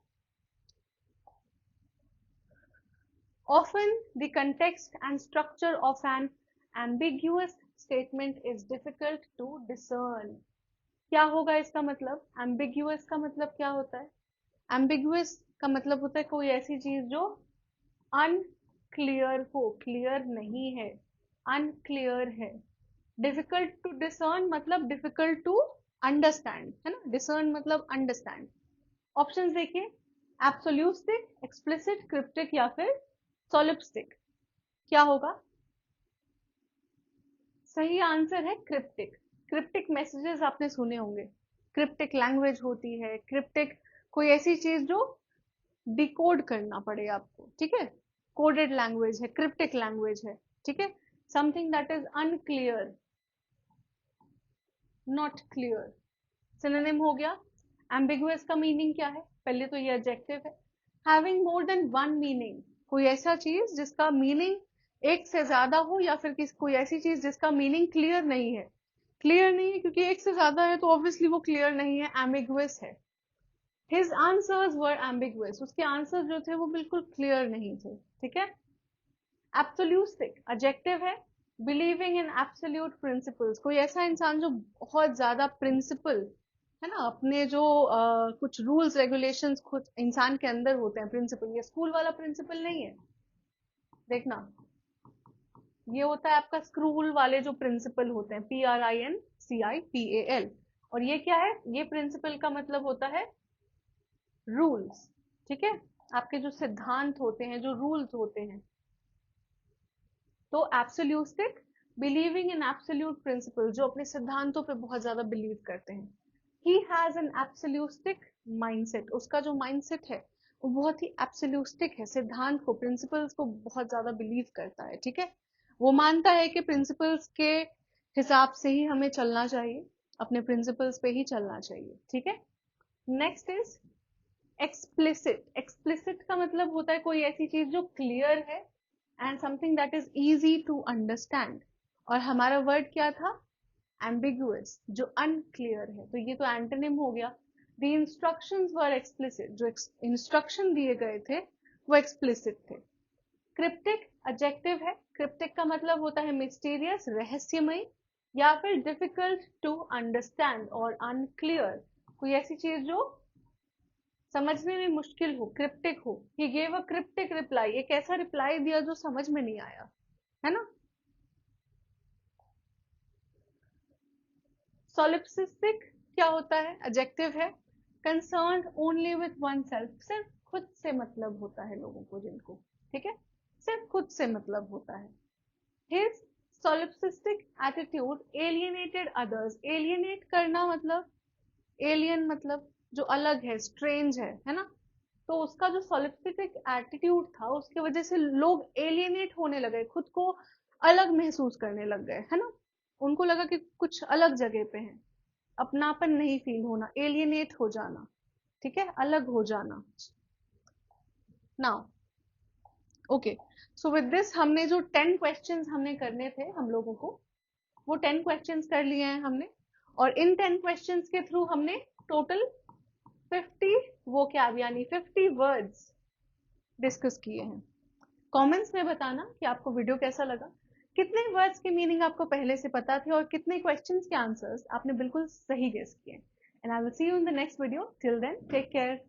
Often the context and structure of an ambiguous statement is difficult to discern. क्या होगा इसका मतलब, ambiguous का मतलब क्या होता है, ambiguous का मतलब होता है कोई ऐसी चीज जो unclear हो, clear नहीं है, unclear है। difficult to discern मतलब difficult to understand, है ना, discern मतलब understand। ऑप्शंस देखिए, एब्सोल्यूटिक, एक्सप्लिसिट, क्रिप्टिक या फिर सोलिप्स्टिक। क्या होगा, सही आंसर है क्रिप्टिक। क्रिप्टिक मैसेजेस आपने सुने होंगे, क्रिप्टिक लैंग्वेज होती है, क्रिप्टिक कोई ऐसी चीज जो डिकोड करना पड़े आपको, ठीक है, कोडेड लैंग्वेज है, क्रिप्टिक लैंग्वेज है, ठीक है। Something that is unclear, not clear. Synonym हो गया। एम्बिगुअस का मीनिंग क्या है, पहले तो ये एडजेक्टिव है। Having more than one meaning, कोई ऐसा चीज जिसका मीनिंग एक से ज्यादा हो, या फिर कोई ऐसी चीज जिसका मीनिंग क्लियर नहीं है। क्लियर नहीं है क्योंकि एक से ज्यादा है तो ऑब्वियसली वो क्लियर नहीं है, एम्बिगुअस है। हिज आंसर्स वर एम्बिगुअस, उसके आंसर जो थे वो बिल्कुल क्लियर नहीं थे, ठीक है। एब्सोल्यूटिक एडजेक्टिव है। बिलीविंग इन एब्सोल्यूट प्रिंसिपल्स, कोई ऐसा इंसान जो बहुत ज्यादा प्रिंसिपल है ना, अपने जो कुछ रूल्स रेगुलेशंस खुद इंसान के अंदर होते हैं, प्रिंसिपल, ये स्कूल वाला प्रिंसिपल नहीं है, देखना, ये होता है आपका स्कूल वाले जो प्रिंसिपल होते हैं, PRINCIPAL। और ये क्या है, ये प्रिंसिपल का मतलब होता है रूल्स, ठीक है, आपके जो सिद्धांत होते हैं, जो रूल्स होते हैं। तो एब्सोल्यूटिक, बिलीविंग इन एब्सोल्यूट प्रिंसिपल, जो अपने सिद्धांतों पे बहुत ज्यादा बिलीव करते हैं। ही हैज एन एब्सोल्यूटिक माइंडसेट, उसका जो माइंडसेट है वो बहुत ही एब्सोल्यूटिक है, सिद्धांत को, प्रिंसिपल्स को बहुत ज्यादा बिलीव करता है, ठीक है। वो मानता है कि प्रिंसिपल्स के हिसाब से ही हमें चलना चाहिए, अपने प्रिंसिपल्स पे ही चलना चाहिए, ठीक है। Next is explicit. एक्सप्लिसिट का मतलब होता है कोई ऐसी चीज जो क्लियर है and something that is easy to understand. और हमारा वर्ड क्या था, एम्बिगुअस, जो अनक्लियर है, तो ये तो एंटोनिम हो गया। द इंस्ट्रक्शंस वर एक्सप्लिसिट, जो इंस्ट्रक्शन दिए गए थे वो एक्सप्लिसिट थे। क्रिप्टिक एडजेक्टिव है। क्रिप्टिक का मतलब होता है मिस्टीरियस, रहस्यमय, या फिर डिफिकल्ट टू अंडरस्टैंड और अनक्लियर, कोई ऐसी चीज जो समझने में मुश्किल हो, क्रिप्टिक हो। He gave a cryptic reply, एक ऐसा रिप्लाई दिया जो समझ में नहीं आया, है ना। सोलिप्सिस्टिक क्या होता है, एडजेक्टिव है। Concerned only with one self, सिर्फ खुद से मतलब होता है लोगों को, जिनको, ठीक है, सिर्फ खुद से मतलब होता है। His solipsistic attitude alienated others, alienate करना मतलब, एलियन मतलब जो अलग है, स्ट्रेंज है ना। तो उसका जो सोलिप्सिटिक एटीट्यूड था उसकी वजह से लोग एलियनेट होने लगे, खुद को अलग महसूस करने लग गए, है ना। उनको लगा कि कुछ अलग जगह पे हैं, अपनापन नहीं फील होना, एलियनेट हो जाना, ठीक है, अलग हो जाना। Now okay, so with this हमने जो 10 क्वेश्चंस हमने करने थे हम लोगों को, वो 10 क्वेश्चंस कर लिए हैं हमने। और इन 10 क्वेश्चंस के थ्रू हमने टोटल 50 वोकैब यानी 50 वर्ड्स डिस्कस किए हैं। कमेंट्स में बताना कि आपको वीडियो कैसा लगा, कितने वर्ड्स के मीनिंग आपको पहले से पता थे और कितने क्वेश्चंस के आंसर्स आपने बिल्कुल सही गेस किए। And I will see you in the next video, till then take care.